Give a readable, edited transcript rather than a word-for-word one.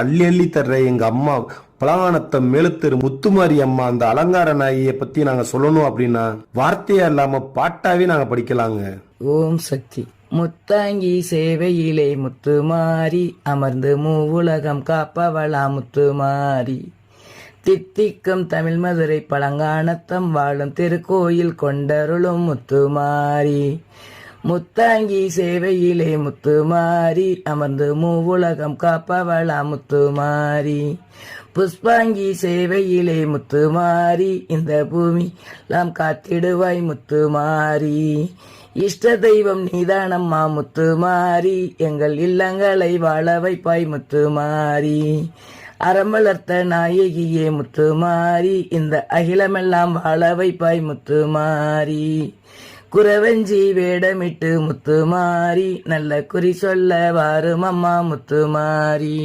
அள்ளி அள்ளி தர்ற எங்க அம்மா பலகானத்தை மேலுத்தெரு முத்துமாரி அம்மா அந்த அலங்கார நாயை பத்தி நாங்க சொல்லணும் அப்படின்னா வார்த்தையா இல்லாம பாட்டாவே நாங்க படிக்கலாங்க. ஓம் சக்தி. முத்தாங்கி சேவையிலே முத்துமாரி அமர்ந்து மூவுலகம் காப்பவளா முத்துமாரி. தித்திக்கும் தமிழ் மதுரை பழங்கானத்தம் வாழும் திருக்கோயில் கொண்டருளும் முத்துமாரி. முத்தாங்கி சேவையிலே முத்துமாரி அமர்ந்து மூவுலகம் காப்பவளா முத்துமாரி. புஷ்பாங்கி சேவையிலே முத்துமாரி இந்த பூமி எல்லாம் காத்திடுவாய் முத்துமாரி. இஷ்ட தெய்வம் நீதானம்மா முத்துமாரி எங்கள் இல்லங்களை வாழ வைப்பாய் முத்துமாரி. அறம் வளர்த்த நாயகியே முத்துமாரி இந்த அகிலமெல்லாம் வாழ வைப்பாய் முத்துமாரி. குறவஞ்சி வேடமிட்டு முத்துமாரி நல்ல குறி சொல்ல வாரும் அம்மா முத்துமாரி.